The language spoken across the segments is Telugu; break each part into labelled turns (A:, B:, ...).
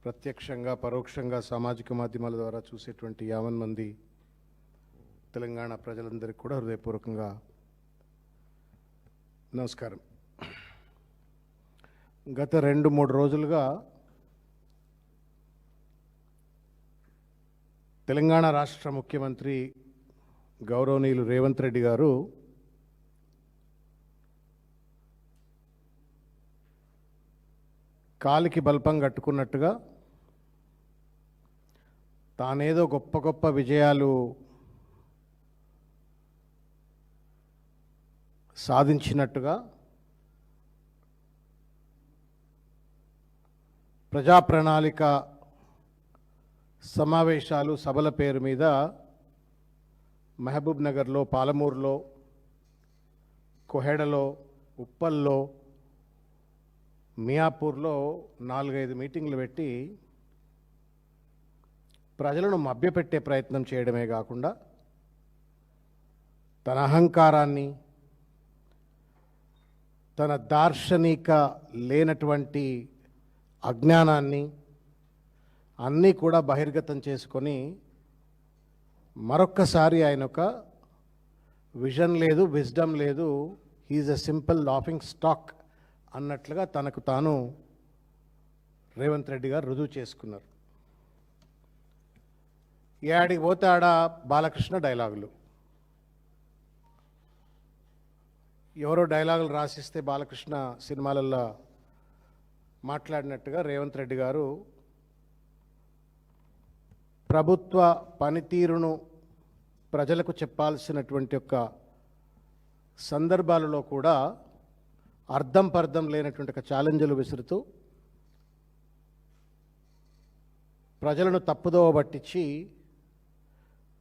A: ప్రత్యక్షంగా పరోక్షంగా సామాజిక మాధ్యమాల ద్వారా చూసేటువంటి 50 మంది తెలంగాణ ప్రజలందరికీ కూడా హృదయపూర్వకంగా నమస్కారం. గత 2-3 రోజులుగా తెలంగాణ రాష్ట్ర ముఖ్యమంత్రి గౌరవనీయులు రేవంత్ రెడ్డి గారు కాలికి బల్పం కట్టుకున్నట్టుగా తానేదో గొప్ప గొప్ప విజయాలు సాధించినట్టుగా ప్రజా ప్రణాళిక సమావేశాలు సభల పేరు మీద మహబూబ్ నగర్లో, పాలమూరులో, కోహెడలో, ఉప్పల్లో, మియాపూర్లో 4-5 మీటింగ్లు పెట్టి ప్రజలను మభ్యపెట్టే ప్రయత్నం చేయడమే కాకుండా తన అహంకారాన్ని, తన దార్శనిక లేనటువంటి అజ్ఞానాన్ని అన్నీ కూడా బహిర్గతం చేసుకొని మరొక్కసారి ఆయన ఒక విజన్ లేదు, విజ్డమ్ లేదు, he's a simple laughing stock అన్నట్లుగా తనకు తాను రేవంత్ రెడ్డి గారు రుజువు చేసుకున్నారు. ఏడికి పోతే ఆడ బాలకృష్ణ డైలాగులు, ఎవరో డైలాగులు రాసిస్తే బాలకృష్ణ సినిమాలలో మాట్లాడినట్టుగా రేవంత్ రెడ్డి గారు ప్రభుత్వ పనితీరును ప్రజలకు చెప్పాల్సినటువంటి యొక్క సందర్భాలలో కూడా అర్థం పర్థం లేనటువంటి ఒక ఛాలెంజ్లు విసురుతూ ప్రజలను తప్పుదోవ పట్టించి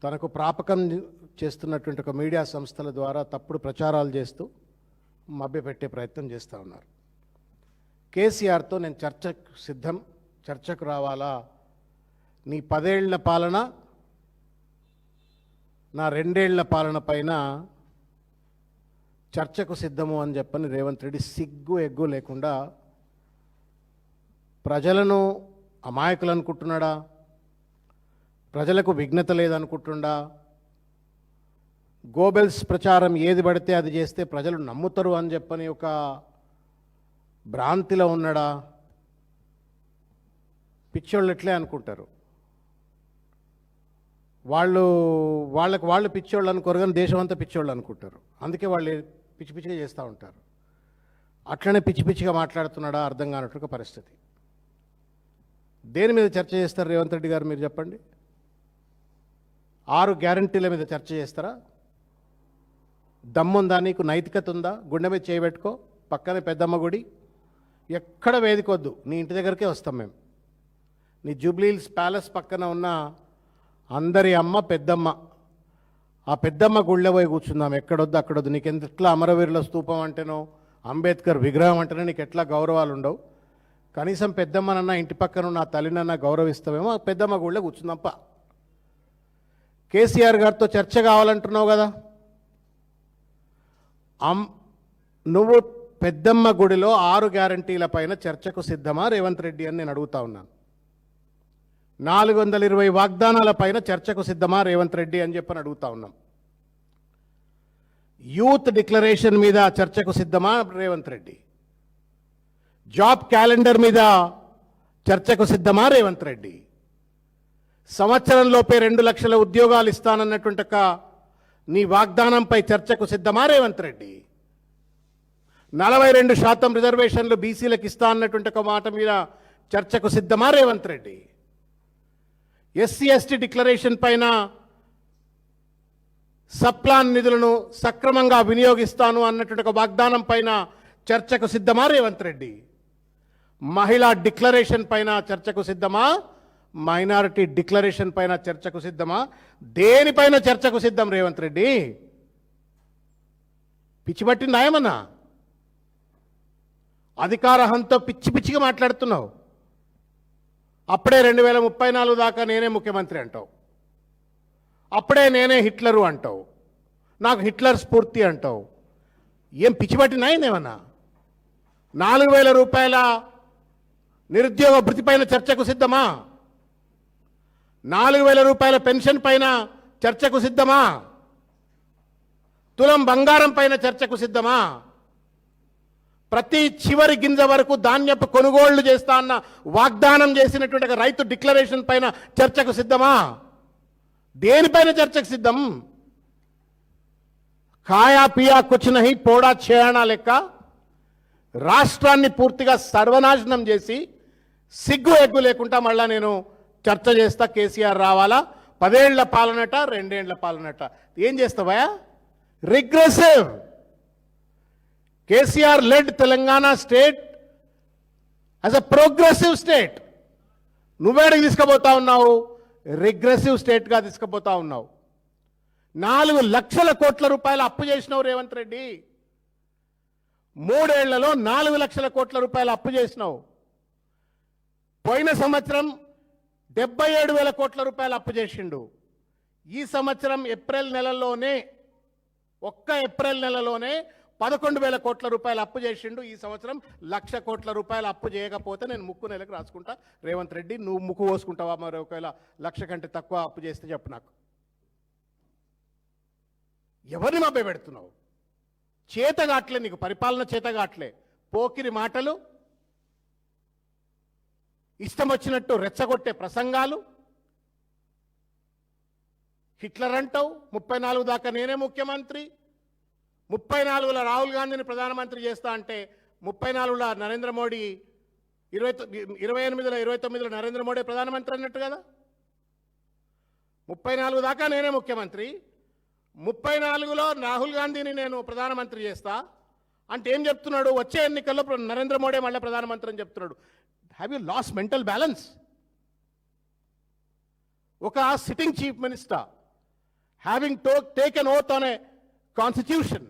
A: తనకు ప్రాపకం చేస్తున్నటువంటి ఒక మీడియా సంస్థల ద్వారా తప్పుడు ప్రచారాలు చేస్తూ మభ్యపెట్టే ప్రయత్నం చేస్తూ ఉన్నారు. కేసీఆర్తో నేను చర్చకు సిద్ధం, చర్చకు రావాలా, నీ 10 ఏళ్ల పాలన నా 2 ఏళ్ల పాలన పైన చర్చకు సిద్ధము అని చెప్పని రేవంత్ రెడ్డి సిగ్గు ఎగ్గు లేకుండా ప్రజలను అమాయకులు అనుకుంటున్నాడా, ప్రజలకు విఘ్నత లేదనుకుంటున్నా, గోబెల్స్ ప్రచారం ఏది పడితే అది చేస్తే ప్రజలు నమ్ముతారు అని చెప్పని ఒక భ్రాంతిలో ఉన్నాడా? పిచ్చోళ్ళు ఎట్లే అనుకుంటారు, వాళ్ళు పిచ్చోళ్ళు అనుకోరు కానీ దేశం అంతా పిచ్చోళ్ళు అనుకుంటారు. అందుకే వాళ్ళు పిచ్చి పిచ్చిగా చేస్తూ ఉంటారు. అట్లనే పిచ్చి పిచ్చిగా మాట్లాడుతున్నాడా అర్థం కానట్టు పరిస్థితి. దేని మీద చర్చ చేస్తారు రేవంత్ రెడ్డి గారు, మీరు చెప్పండి? 6 గ్యారంటీల మీద చర్చ చేస్తారా? దమ్ముందా నీకు? నైతికత ఉందా? గుండె మీద చేయబెట్టుకో, పక్కనే పెద్దమ్మ గుడి, ఎక్కడ వేదికొద్దు, నీ ఇంటి దగ్గరికే వస్తాం మేము. నీ జూబ్లీహిల్స్ ప్యాలెస్ పక్కన ఉన్న అందరి అమ్మ పెద్దమ్మ, ఆ పెద్దమ్మ గుళ్ళో పోయి కూర్చుందాం. ఎక్కడొద్దు అక్కడొద్దు. నీకు ఎట్లా అమరవీరుల స్తూపం అంటేనో, అంబేద్కర్ విగ్రహం అంటేనే నీకు ఎట్లా గౌరవాలు ఉండవు, కనీసం పెద్దమ్మనన్నా ఇంటి పక్కన ఉన్న ఆ తల్లినన్నా గౌరవిస్తామేమో, ఆ పెద్దమ్మ గుళ్ళో కూర్చుందాంప. కేసీఆర్ గారితో చర్చ కావాలంటున్నావు కదా, నువ్వు పెద్దమ్మ గుడిలో 6 గ్యారంటీల పైన చర్చకు సిద్ధమా రేవంత్ రెడ్డి అని నేను అడుగుతా ఉన్నాను. 420 వాగ్దానాల పైన చర్చకు సిద్ధమా రేవంత్ రెడ్డి అని చెప్పని అడుగుతా ఉన్నాం. యూత్ డిక్లరేషన్ మీద చర్చకు సిద్ధమా రేవంత్ రెడ్డి? జాబ్ క్యాలెండర్ మీద చర్చకు సిద్ధమా రేవంత్ రెడ్డి? సంవత్సరంలోపే 2 లక్షల ఉద్యోగాలు ఇస్తానన్నటువంటి నీ వాగ్దానంపై చర్చకు సిద్ధమా రేవంత్ రెడ్డి? 42% రిజర్వేషన్లు బీసీలకు ఇస్తా అన్నటువంటి ఒక మాట మీద చర్చకు సిద్ధమా రేవంత్ రెడ్డి? ఎస్సీ/ఎస్టీ డిక్లరేషన్ పైన సప్లాన్ నిధులను సక్రమంగా వినియోగిస్తాను అన్నటువంటి ఒక వాగ్దానం పైన చర్చకు సిద్ధమా రేవంత్ రెడ్డి? మహిళా డిక్లరేషన్ పైన చర్చకు సిద్ధమా? మైనారిటీ డిక్లరేషన్ పైన చర్చకు సిద్ధమా? దేనిపైన చర్చకు సిద్ధం రేవంత్ రెడ్డి? పిచ్చిపట్టిందా ఏమన్నా? అధికార హంతో పిచ్చి పిచ్చిగా మాట్లాడుతున్నావు. అప్పుడే 2034 దాకా నేనే ముఖ్యమంత్రి అంటావు, అప్పుడే నేనే హిట్లరు అంటావు, నాకు హిట్లర్ స్ఫూర్తి అంటావు. ఏం పిచ్చిపట్టినాయిందేమన్నా? 4000 రూపాయల నిరుద్యోగ భృతి పైన చర్చకు సిద్ధమా? 4,000 రూపాయల పెన్షన్ పైన చర్చకు సిద్ధమా? తులం బంగారం పైన చర్చకు సిద్ధమా? ప్రతి చివరి గింజ వరకు ధాన్యపు కొనుగోళ్లు చేస్తా అన్న వాగ్దానం చేసినటువంటి రైతు డిక్లరేషన్ పైన చర్చకు సిద్ధమా? దేనిపైన చర్చకు సిద్ధం? ఖాయా పియా కుచ్ నహీ పోడా చేయానా లెక్క రాష్ట్రాన్ని పూర్తిగా సర్వనాశనం చేసి సిగ్గు ఎగ్గు లేకుండా మళ్ళా నేను చర్చ చేస్తా, కేసీఆర్ రావాలా, 10 ఏళ్ల పాలనట 2 ఏళ్ల పాలనట. ఏం చేస్తావా? Regressive. KCR led Telangana state as a progressive state. నువ్వేడికి తీసుకుపోతా ఉన్నావు? రిగ్రెసివ్ స్టేట్గా తీసుకుపోతా ఉన్నావు. 4 లక్షల కోట్ల రూపాయలు అప్పు చేసినావు రేవంత్ రెడ్డి. 3 ఏళ్లలో 4 లక్షల కోట్ల రూపాయలు అప్పు చేసినావు. పోయిన సంవత్సరం 77,000 కోట్ల రూపాయలు అప్పు చేసిండు. ఈ సంవత్సరం ఏప్రిల్ నెలలోనే, ఒక్క ఏప్రిల్ నెలలోనే 11,000 కోట్ల రూపాయలు అప్పు చేసిండు. ఈ సంవత్సరం 1,00,000 కోట్ల రూపాయలు అప్పు చేయకపోతే నేను ముక్కు నెలకు రాసుకుంటా. రేవంత్ రెడ్డి, నువ్వు ముక్కు పోసుకుంటావా? మరి ఒకవేళ 1,00,000 కంటే తక్కువ అప్పు చేస్తే చెప్పు నాకు. ఎవరిని మభ్య పెడుతున్నావు? చేతగాట్లే, నీకు పరిపాలన చేతగాట్లే. పోకిరి మాటలు, ఇష్టం వచ్చినట్టు రెచ్చగొట్టే ప్రసంగాలు. హిట్లర్ అంటావు. 34 దాకా నేనే ముఖ్యమంత్రి, 34లో రాహుల్ గాంధీని ప్రధానమంత్రి చేస్తా అంటే 34లో నరేంద్ర మోడీ, 28లో 29లో నరేంద్ర మోడీ ప్రధానమంత్రి అన్నట్టు కదా. 34 దాకా నేనే ముఖ్యమంత్రి, 34లో రాహుల్ గాంధీని నేను ప్రధానమంత్రి చేస్తా అంటే ఏం చెప్తున్నాడు? వచ్చే ఎన్నికల్లో నరేంద్ర మోడీ మళ్ళీ ప్రధానమంత్రి అని చెప్తున్నాడు. Have you lost mental balance? ఒక sitting chief minister having taken oath on a constitution,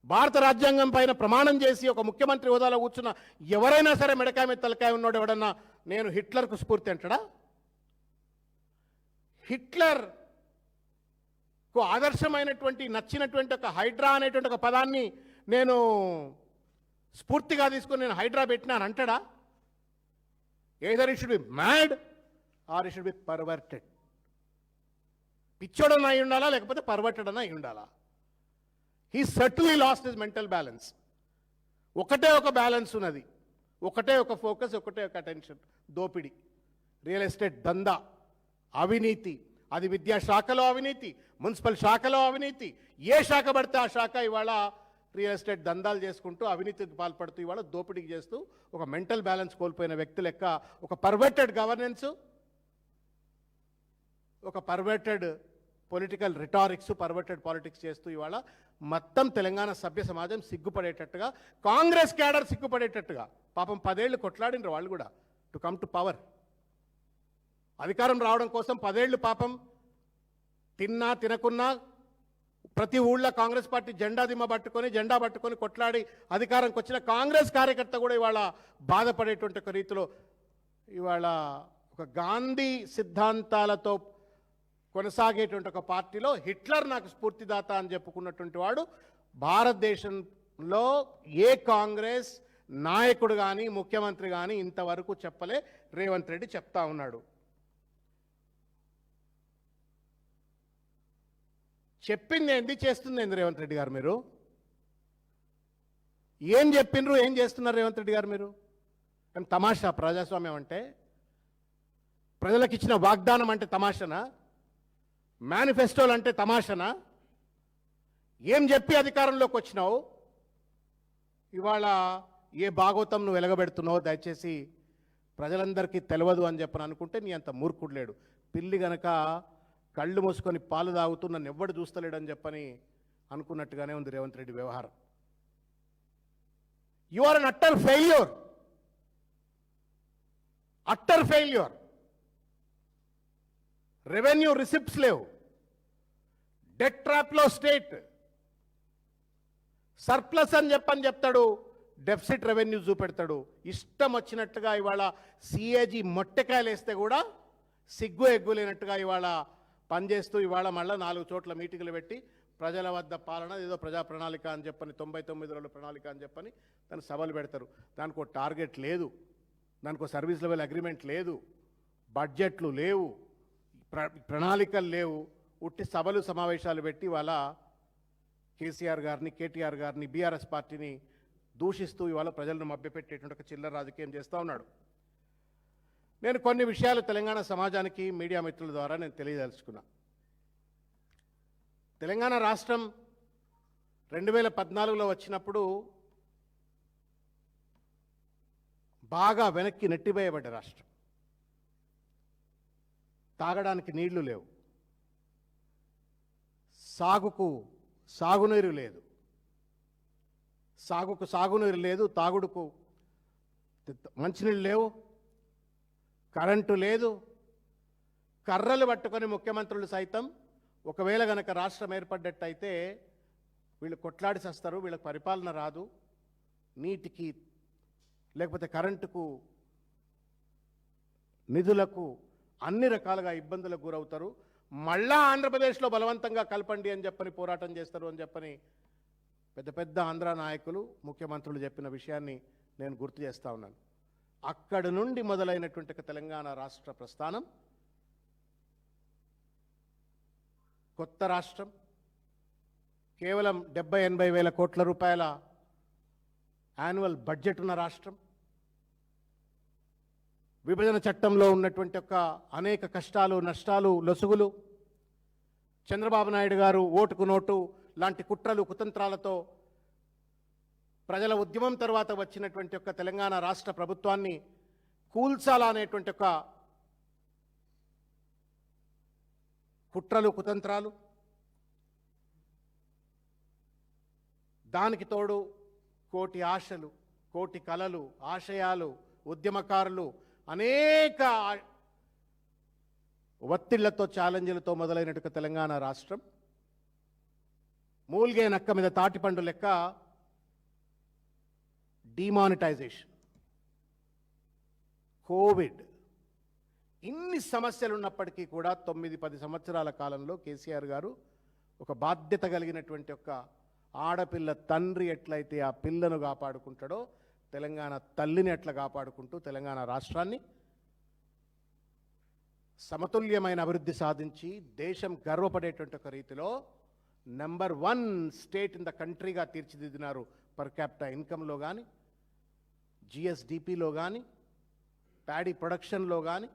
A: భారత రాజ్యాంగం పైన ప్రమాణం చేసి ఒక ముఖ్యమంత్రి హోదాలో కూర్చున్న ఎవరైనా సరే మెడకాయ మీద తలకాయ ఉన్నాడు ఎవడన్నా నేను హిట్లర్కు స్ఫూర్తి అంటాడా? హిట్లర్కు ఆదర్శమైనటువంటి నచ్చినటువంటి ఒక హైడ్రా అనేటువంటి ఒక పదాన్ని నేను స్ఫూర్తిగా తీసుకొని నేను హైడ్రా పెట్టినాను అంటాడా? either it should be mad or it should be perverted. పిచ్చోడన్నా అయి ఉండాలా, లేకపోతే పర్వర్టెడ్ అన్నా అయి ఉండాలా. He certainly lost his mental balance. ఒకటే ఒక బ్యాలెన్స్ ఉన్నది, ఒకటే ఒక ఫోకస్, ఒకటే ఒక అటెన్షన్. దోపిడీ, రియల్ ఎస్టేట్ దందా, అవినీతి. అది విద్యాశాఖలో అవినీతి, మున్సిపల్ శాఖలో అవినీతి, ఏ శాఖ పడితే ఆ శాఖ ఇవాళ రియల్ ఎస్టేట్ దందాలు చేసుకుంటూ అవినీతికి పాల్పడుతూ ఇవాళ దోపిడీకి చేస్తూ ఒక మెంటల్ బ్యాలెన్స్ కోల్పోయిన వ్యక్తి లెక్క ఒక పర్వర్టెడ్ గవర్నెన్స్, ఒక పర్వర్టెడ్ పొలిటికల్ రిటారిక్స్, పర్వర్టెడ్ పాలిటిక్స్ చేస్తూ ఇవాళ మొత్తం తెలంగాణ సభ్య సమాజం సిగ్గుపడేటట్టుగా, కాంగ్రెస్ క్యాడర్ సిగ్గుపడేటట్టుగా. పాపం 10 ఏళ్ళు కొట్లాడినరు వాళ్ళు కూడా టు కమ్ టు పవర్. అధికారం రావడం కోసం 10 ఏళ్ళు పాపం తిన్నా తినకున్నా ప్రతి ఊళ్ళో కాంగ్రెస్ పార్టీ జెండా పట్టుకొని కొట్లాడి అధికారంకి వచ్చిన కాంగ్రెస్ కార్యకర్త కూడా ఇవాళ బాధపడేటువంటి ఒక రీతిలో ఇవాళ ఒక గాంధీ సిద్ధాంతాలతో కొనసాగేటువంటి ఒక పార్టీలో హిట్లర్ నాకు స్ఫూర్తిదాత అని చెప్పుకున్నటువంటి వాడు భారతదేశంలో ఏ కాంగ్రెస్ నాయకుడు కానీ ముఖ్యమంత్రి కానీ ఇంతవరకు చెప్పలే. రేవంత్ రెడ్డి చెప్తా ఉన్నాడు. చెప్పింది ఏంది, చేస్తుంది ఏంది రేవంత్ రెడ్డి గారు? మీరు ఏం చెప్పిండ్రు, ఏం చేస్తున్నారు రేవంత్ రెడ్డి గారు మీరు? కానీ తమాషా ప్రజాస్వామ్యం అంటే, ప్రజలకు ఇచ్చిన వాగ్దానం అంటే తమాషనా? మేనిఫెస్టోలు అంటే తమాషనా? ఏం చెప్పి అధికారంలోకి వచ్చినావు? ఇవాళ ఏ భాగవతం నువ్వు వెలగబెడుతున్నావు దయచేసి ప్రజలందరికీ తెలియదు అని చెప్పని అనుకుంటే నీ అంత మూర్ఖుడు లేడు. పిల్లి గనక కళ్ళు మూసుకొని పాలు తాగుతూ నన్ను ఎవ్వడు చూస్తలేడని చెప్పని అనుకున్నట్టుగానే ఉంది రేవంత్ రెడ్డి వ్యవహారం. You are an utter failure, utter failure. Revenue receipts లేవు, డెట్ ట్రాప్లో స్టేట్, సర్ప్లస్ అని చెప్తాడు, డెఫిసిట్ రెవెన్యూ చూపెడతాడు. ఇష్టం వచ్చినట్టుగా ఇవాళ సిఏజీ మొట్టెకాయలు వేస్తే కూడా సిగ్గు ఎగ్గు లేనట్టుగా ఇవాళ పనిచేస్తూ ఇవాళ మళ్ళీ 4 చోట్ల మీటింగులు పెట్టి ప్రజల వద్ద పాలన ఏదో ప్రజా ప్రణాళిక అని చెప్పని 99 రోజుల ప్రణాళిక అని చెప్పని దాని సభలు పెడతారు. దానికి ఒక టార్గెట్ లేదు. దానికి ఒక సర్వీస్ లెవెల్ అగ్రిమెంట్ లేదు, బడ్జెట్లు లేవు, ప్రణాళికలు లేవు. ఉట్టి సభలు సమావేశాలు పెట్టి ఇవాళ కేసీఆర్ గారిని, కేటీఆర్ గారిని, బీఆర్ఎస్ పార్టీని దూషిస్తూ ఇవాళ ప్రజలను మభ్యపెట్టేటువంటి ఒక చిల్లర రాజకీయం చేస్తూ ఉన్నాడు. నేను కొన్ని విషయాలు తెలంగాణ సమాజానికి మీడియా మిత్రుల ద్వారా నేను తెలియదలుచుకున్నా. తెలంగాణ రాష్ట్రం 2014లో వచ్చినప్పుడు బాగా వెనక్కి నెట్టివేయబడ్డ రాష్ట్రం. తాగడానికి నీళ్లు లేవు, సాగుకు సాగునీరు లేదు, సాగునీరు లేదు, తాగుడుకు మంచినీళ్ళు లేవు, కరెంటు లేదు. కర్రలు పట్టుకొని ముఖ్యమంత్రులు సైతం ఒకవేళ గనక రాష్ట్రం ఏర్పడ్డట్టయితే వీళ్ళు కొట్లాడి చేస్తారు, వీళ్ళకి పరిపాలన రాదు, నీటికి లేకపోతే కరెంటుకు నిధులకు అన్ని రకాలుగా ఇబ్బందులకు గురవుతారు. మళ్ళా ఆంధ్రప్రదేశ్లో బలవంతంగా కలపండి అని చెప్పని పోరాటం చేస్తారు అని చెప్పని పెద్ద పెద్ద ఆంధ్ర నాయకులు, ముఖ్యమంత్రులు చెప్పిన విషయాన్ని నేను గుర్తు చేస్తూ ఉన్నాను. అక్కడి నుండి మొదలైనటువంటి తెలంగాణ రాష్ట్ర ప్రస్థానం కొత్త రాష్ట్రం, కేవలం 70-80 వేల కోట్ల రూపాయల యాన్యువల్ బడ్జెట్ ఉన్న రాష్ట్రం, విభజన చట్టంలో ఉన్నటువంటి ఒక అనేక కష్టాలు, నష్టాలు, లొసుగులు, చంద్రబాబు నాయుడు గారు ఓటుకు నోటు లాంటి కుట్రలు, కుతంత్రాలతో ప్రజల ఉద్యమం తర్వాత వచ్చినటువంటి ఒక తెలంగాణ రాష్ట్ర ప్రభుత్వాన్ని కూల్చాలా అనేటువంటి ఒక కుట్రలు, కుతంత్రాలు, దానికి తోడు కోటి ఆశలు, కోటి కలలు, ఆశయాలు, ఉద్యమకారులు, అనేక ఒత్తిళ్లతో, ఛాలెంజ్లతో మొదలైనటువంటి తెలంగాణ రాష్ట్రం మూల్గే నక్క మీద తాటిపండు లెక్క డిమానిటైజేషన్, కోవిడ్, ఇన్ని సమస్యలు ఉన్నప్పటికీ కూడా 9-10 సంవత్సరాల కాలంలో కేసీఆర్ గారు ఒక బాధ్యత కలిగినటువంటి ఒక ఆడపిల్ల తండ్రి ఎట్లయితే ఆ పిల్లను కాపాడుకుంటాడో, తెలంగాణ తల్లిని ఎట్లా కాపాడుకుంటూ తెలంగాణ రాష్ట్రాన్ని సమతుల్యమైన అభివృద్ధి సాధించి దేశం గర్వపడేటువంటి ఒక రీతిలో నెంబర్ 1 స్టేట్ ఇన్ ద కంట్రీగా తీర్చిదిద్దినారు. పర్ క్యాపిటా ఇన్కంలో కానీ, జిఎస్డిపిలో కానీ, ప్యాడీ ప్రొడక్షన్లో కానీ,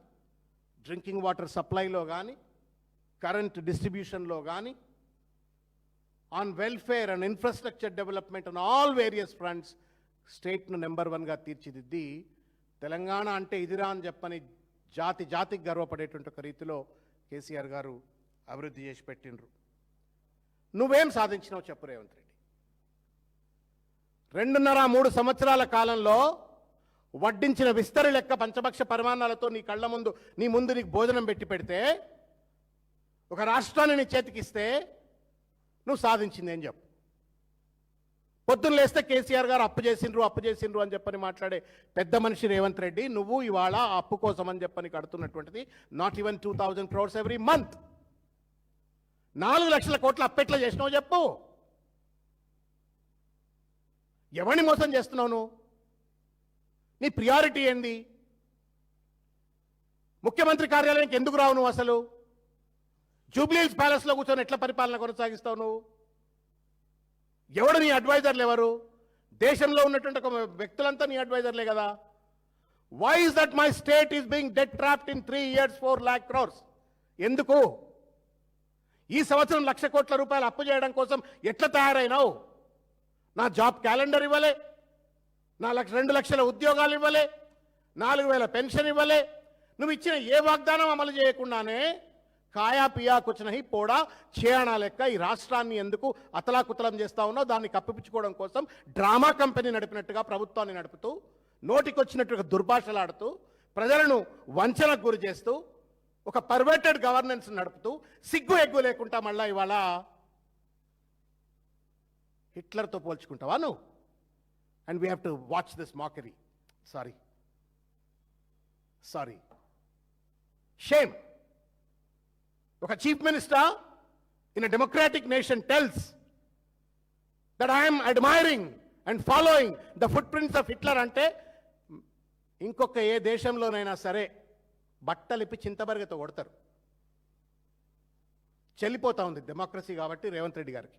A: డ్రింకింగ్ వాటర్ సప్లైలో కానీ, కరెంట్ డిస్ట్రిబ్యూషన్లో కానీ, on welfare and infrastructure development on all various fronts స్టేట్ను నెంబర్ 1గా తీర్చిదిద్ది తెలంగాణ అంటే ఇదిరా అని చెప్పని జాతికి గర్వపడేటువంటి ఒక రీతిలో కేసీఆర్ గారు అభివృద్ధి చేసి పెట్టిండ్రు. నువ్వేం సాధించినావు చెప్పు రేవంత్ రెడ్డి. 2.5-3 సంవత్సరాల కాలంలో వడ్డించిన విస్తరి లెక్క పంచభక్ష పరిమాణాలతో నీ ముందు నీకు భోజనం పెట్టి పెడితే, ఒక రాష్ట్రాన్ని నీ చేతికిస్తే నువ్వు సాధించింది ఏం చెప్పు. పొద్దున్న లేస్తే కేసీఆర్ గారు అప్పు చేసిండ్రు అని చెప్పని మాట్లాడే పెద్ద మనిషి రేవంత్ రెడ్డి, నువ్వు ఇవాళ ఆ అప్పు కోసం అని చెప్పని కడుతున్నటువంటిది not even 2000 crores every month. 4 లక్షల కోట్ల అప్పెట్లా చేసినావు చెప్పు. ఎవరిని మోసం చేస్తున్నావు నువ్వు? నీ ప్రియారిటీ ఏంది? ముఖ్యమంత్రి కార్యాలయానికి ఎందుకు రావు నువ్వు? అసలు జూబ్లీహిల్స్ ప్యాలెస్లో కూర్చొని ఎట్లా పరిపాలన కొనసాగిస్తావు నువ్వు? ఎవడు నీ అడ్వైజర్లు? ఎవరు? దేశంలో ఉన్నటువంటి ఒక వ్యక్తులంతా నీ అడ్వైజర్లే కదా. Why is that my state is being debt trapped in 3 years 4 lakh crores? ఎందుకు? ఈ సంవత్సరం 1 లక్ష కోట్ల రూపాయలు అప్పు చేయడం కోసం ఎట్లా తయారైనావు? నా జాబ్ క్యాలెండర్ ఇవ్వలే, 2 లక్షల ఉద్యోగాలు ఇవ్వలే, 4000 పెన్షన్ ఇవ్వలే. నువ్వు ఇచ్చిన ఏ వాగ్దానం అమలు చేయకుండానే కాయా పియా కుచనహి పోడా చేయానా లెక్క ఈ రాష్ట్రాన్ని ఎందుకు అతలాకుతలం చేస్తా ఉన్నావు? దాన్ని కప్పిపుచ్చుకోవడం కోసం డ్రామా కంపెనీ నడిపినట్టుగా ప్రభుత్వాన్ని నడుపుతూ, నోటికొచ్చినట్టుగా దుర్భాషలాడుతూ, ప్రజలను వంచనకు గురి చేస్తూ, ఒక పర్వర్టెడ్ గవర్నెన్స్ నడుపుతూ, సిగ్గు ఎగ్గు లేకుండా మళ్ళా ఇవాళ హిట్లర్తో పోల్చుకుంటావా నువ్వు? And we have to watch this mockery. Sorry, shame. ఒక chief minister in a democratic nation tells that I'm admiring and following the footprints of Hitler అంటే ఇంకొక ఏ దేశంలోనైనా సరే బట్టలిప్పి చింతబరిగతో కొడతారు. చెల్లిపోతా ఉంది డెమోక్రసీ కాబట్టి రేవంత్ రెడ్డి గారికి.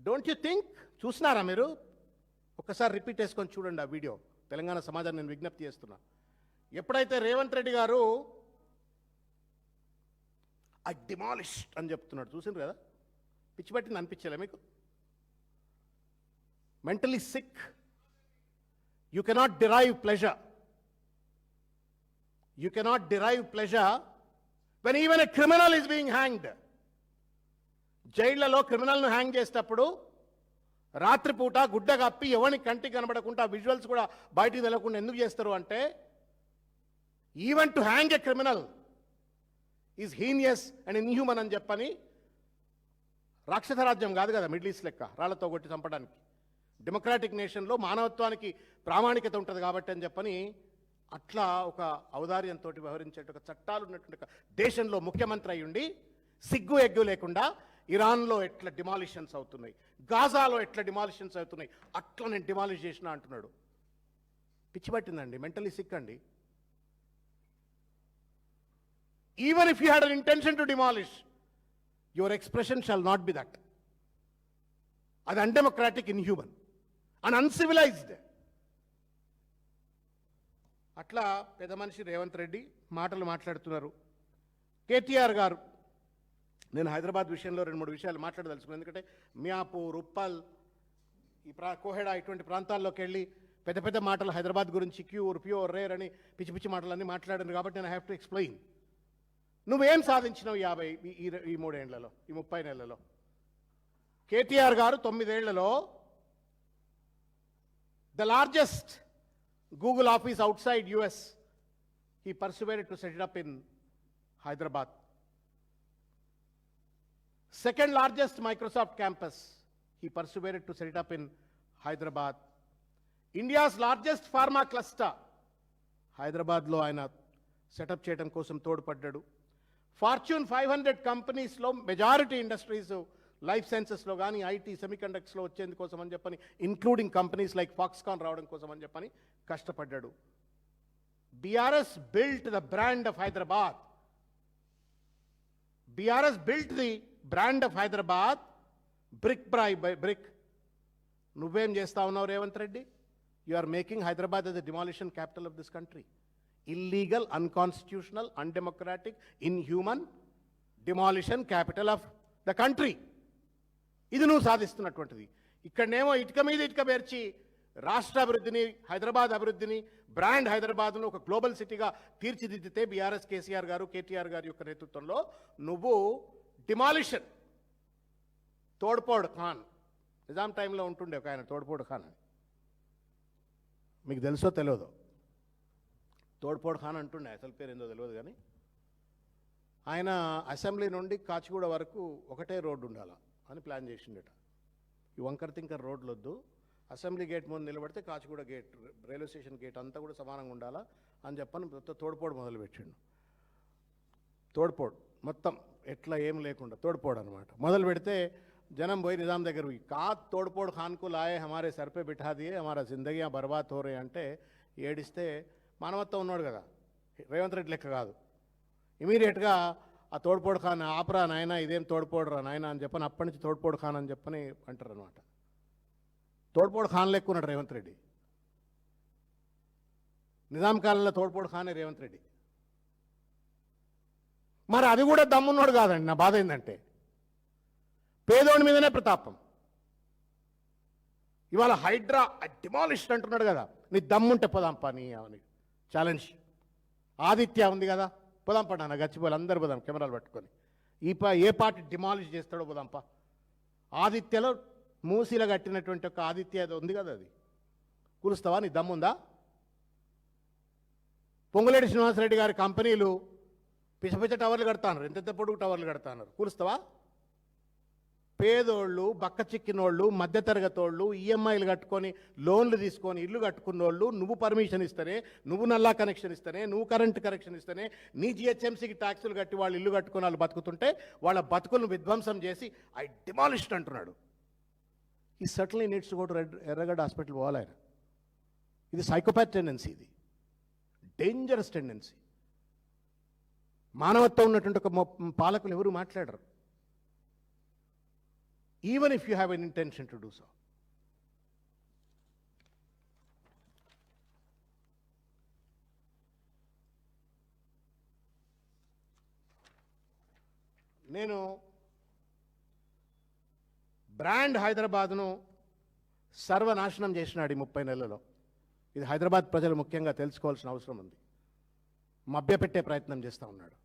A: Don't you think? చూసినారా మీరు? ఒకసారి రిపీట్ చేసుకొని చూడండి ఆ వీడియో. తెలంగాణ సమాజాన్ని నేను విజ్ఞప్తి చేస్తున్నా. ఎప్పుడైతే రేవంత్ రెడ్డి గారు ఐ డిమాలిష్డ్ అని చెప్తున్నాడు, చూసిండ్రు కదా? పిచ్చి పట్టింది అనిపించలే మీకు? Mentally sick. You cannot derive pleasure. You cannot derive pleasure when even a criminal is being hanged. జైళ్లలో క్రిమినల్ను హ్యాంగ్ చేసేటప్పుడు రాత్రిపూట గుడ్డ కప్పి ఎవరిని కంటికి కనబడకుండా విజువల్స్ కూడా బయటికి తెలవకుండా ఎందుకు చేస్తారు అంటే, even to hang a criminal is heinous and inhuman అని చెప్పని. రాక్షస రాజ్యం కాదు కదా మిడిల్ ఈస్ట్ లెక్క రాళ్లతో కొట్టి చంపడానికి. డెమోక్రాటిక్ నేషన్లో మానవత్వానికి ప్రామాణికత ఉంటుంది కాబట్టి అని చెప్పని అట్లా ఒక ఔదార్యంతో వ్యవహరించే ఒక చట్టాలు ఉన్నటువంటి ఒక దేశంలో ముఖ్యమంత్రి అయ్యుండి సిగ్గు ఎగ్గు లేకుండా ఇరాన్లో ఎట్లా డిమాలిషన్స్ అవుతున్నాయి, గాజాలో ఎట్లా డిమాలిషన్స్ అవుతున్నాయి, అట్లా నేను డిమాలిష్ చేసిన అంటున్నాడు. పిచ్చి పట్టిందండి, మెంటలీ సిక్ అండి. Even if you had an intention to demolish, your expression shall not be that. అది అన్డెమోక్రాటిక్, ఇన్హ్యూమన్ అండ్ అన్సివిలైజ్డ్. అట్లా పెద్ద మనిషి రేవంత్ రెడ్డి మాటలు మాట్లాడుతున్నారు. కేటీఆర్ గారు, నేను హైదరాబాద్ విషయంలో 2-3 విషయాలు మాట్లాడదలుచుకున్నాను. ఎందుకంటే మియాపూర్, ఉప్పల్, ఈ కోహెడా ఇటువంటి ప్రాంతాల్లోకి వెళ్ళి పెద్ద పెద్ద మాటలు హైదరాబాద్ గురించి ప్యూర్ రేర్ అని పిచ్చి పిచ్చి మాటలన్నీ మాట్లాడాను కాబట్టి నేను హ్యావ్ టు ఎక్స్ప్లెయిన్. నువ్వేం సాధించినావు ఈ 3 ఏళ్లలో, ఈ 30 నెలలలో? కేటీఆర్ గారు 9 ఏళ్లలో the largest Google office outside US, he persuaded to set it up in Hyderabad. Second largest Microsoft campus, he persuaded to set it up in Hyderabad. India's largest pharma cluster, Hyderabad lo aina set up cheyadam kosam తోడ్పడ్డాడు. Fortune 500 companies lo majority industries life సైన్సెస్లో కానీ ఐటీ సెమీకండక్టర్స్లో వచ్చేందుకోసం అని చెప్పని, ఇంక్లూడింగ్ కంపెనీస్ లైక్ ఫాక్స్కాన్ రావడం కోసం అని చెప్పని కష్టపడ్డాడు. BRS built the brand of Hyderabad. BRS built the brand of Hyderabad brick by brick. నువ్వేం చేస్తా ఉన్నావు Revanth Reddy? You are making Hyderabad as a demolition capital of this country. Illegal, unconstitutional, undemocratic, inhuman demolition capital of the country. ఇది నువ్వు సాధిస్తున్నటువంటిది. ఇక్కడనేమో ఇటుక మీద ఇటుక పేర్చి రాష్ట్ర అభివృద్ధిని, హైదరాబాద్ అభివృద్ధిని, బ్రాండ్ హైదరాబాద్ను ఒక గ్లోబల్ సిటీగా తీర్చిదిద్దితే బీఆర్ఎస్ కేసీఆర్ గారు, కేటీఆర్ గారి యొక్క నేతృత్వంలో నువ్వు డిమాలిషన్. తోడ్పోడు ఖాన్, నిజాం టైంలో ఉంటుండే ఒక ఆయన తోడ్పోడు ఖాన్ అని, మీకు తెలుసో తెలియదో? తోడ్పోడు ఖాన్ అంటుండే, అసలు పేరు ఏందో తెలియదు కానీ ఆయన అసెంబ్లీ నుండి కాచిగూడ వరకు ఒకటే రోడ్డు ఉండాలా అని ప్లాన్ చేసిండట. ఈ వంకర తింకర్ రోడ్లు వద్దు, అసెంబ్లీ గేట్ ముందు నిలబడితే Kachiguda gate, railway station gate అంతా కూడా సమానంగా ఉండాలా అని చెప్పని తోడ్పోడు మొదలుపెట్టిండు. తోడ్పోడు మొత్తం ఎట్లా ఏం లేకుండా తోడ్పోడు అనమాట మొదలు పెడితే జనం పోయి నిజాం దగ్గర పోయి తోడ్పోడు ఖాన్కు లాయే హమారే సర్పే బిఠా దియే హమారా జిందగియా బర్బాద్ హో రే అంటే ఏడిస్తే మానవత్వం ఉన్నాడు కదా, రేవంత్ రెడ్డి లెక్క కాదు. ఇమీడియట్గా ఆ తోడ్పోడు ఖాన్ ఆపరా నాయన, ఇదేం తోడ్పోడురా నాయన అని చెప్పని అప్పటి నుంచి తోడ్పోడు ఖాన్ అని చెప్పని అంటారు అనమాట. తోడ్పోడు ఖాన్ లెక్క ఉన్నాడు రేవంత్ రెడ్డి. నిజాం కాలంలో తోడ్పోడు ఖానే రేవంత్ రెడ్డి. మరి అది కూడా దమ్మున్నాడు కాదండి. నా బాధ ఏంటంటే పేదోడి మీదనే ప్రతాపం. ఇవాళ హైడ్రా డిమాలిష్డ్ అంటున్నాడు కదా, నీ దమ్ముంటే పోదాంపా నీ అని ఛాలెంజ్. ఆదిత్య ఉంది కదా, పోదాంపా నాన్న గచ్చిపోయి అందరు పోదాం కెమెరాలు పట్టుకొని. ఏ పార్టీ డిమాలిష్ చేస్తాడో పోదాంపా. ఆదిత్యలో మూసీలో కట్టినటువంటి ఒక ఆదిత్య ఉంది కదా, అది కూలుస్తావా? నీ దమ్ముందా? పొంగులేటి శ్రీనివాసరెడ్డి గారి కంపెనీలు పిచ్చపిచ్చ టవర్లు కడతాన్నారు, ఎంత పొడుగు టవర్లు కడతాన్నారు, కూలుస్తావా? పేదోళ్ళు, బక్క చిక్కినోళ్ళు, మధ్యతరగతోళ్ళు, ఈఎంఐలు కట్టుకొని లోన్లు తీసుకొని ఇల్లు కట్టుకున్నోళ్ళు, నువ్వు పర్మిషన్ ఇస్తేనే, నువ్వు నల్లా కనెక్షన్ ఇస్తేనే, నువ్వు కరెంటు కనెక్షన్ ఇస్తేనే, నీ జిహెచ్ఎంసీకి ట్యాక్సులు కట్టి వాళ్ళు ఇల్లు కట్టుకొని వాళ్ళు బతుకుతుంటే వాళ్ళ బతుకులను విధ్వంసం చేసి ఐ డిమాలిష్డ్ అంటున్నాడు. ఈ certainly needs to go to ఎర్రగడ్డ హాస్పిటల్ పోవాలి ఆయన. ఇది సైకోపాత్ టెండెన్సీ, ఇది డేంజరస్ టెండెన్సీ. మానవత్వం ఉన్నటువంటి ఒక పాలకులు ఎవరు మాట్లాడరు, even if you have an intention to do so. నేను బ్రాండ్ హైదరాబాద్ను సర్వనాశనం చేసినాడు ఈ 30 నెలలలో. ఇది హైదరాబాద్ ప్రజలు ముఖ్యంగా తెలుసుకోవాల్సిన అవసరం ఉంది. మభ్యపెట్టే ప్రయత్నం చేస్తూ ఉన్నాడు.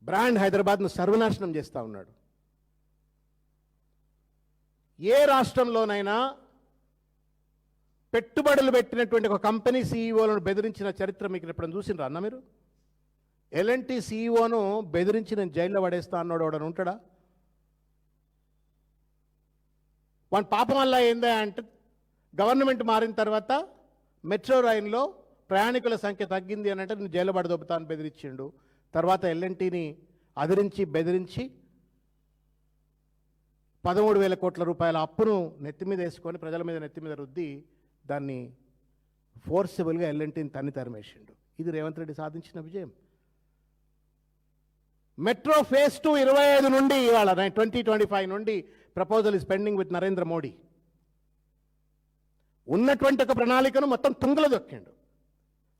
A: బ్రాండ్ హైదరాబాద్ను సర్వనాశనం చేస్తూ ఉన్నాడు. ఏ రాష్ట్రంలోనైనా పెట్టుబడులు పెట్టినటువంటి ఒక కంపెనీ సీఈఓలను బెదిరించిన చరిత్ర మీకు ఎప్పుడైనా చూసినరా అన్న మీరు? ఎల్ఎన్టీ సీఈఓను బెదిరించి నేను జైల్లో పడేస్తా అన్నాడు వాడని ఉంటాడా? వాడి పాపం వల్ల ఏందా అంటే గవర్నమెంట్ మారిన తర్వాత మెట్రో రైల్లో ప్రయాణికుల సంఖ్య తగ్గింది అని అంటే నేను జైల్లో పడదొబ్బుతా అని బెదిరించిండు. తర్వాత ఎల్ఎన్టీని అదిరించి బెదిరించి 13,000 కోట్ల రూపాయల అప్పును నెత్తి మీద వేసుకొని ప్రజల మీద నెత్తి మీద రుద్ది దాన్ని ఫోర్సిబుల్గా ఎల్ఎన్టీని తన్ని తరిమేసిండు. ఇది రేవంత్ రెడ్డి సాధించిన విజయం. మెట్రో ఫేజ్ 2 25 నుండి ఇవాళ 2025 నుండి proposal is pending with Narendra Modi. ఉన్నటువంటి ఒక ప్రణాళికను మొత్తం తుంగలో దొక్కిండు.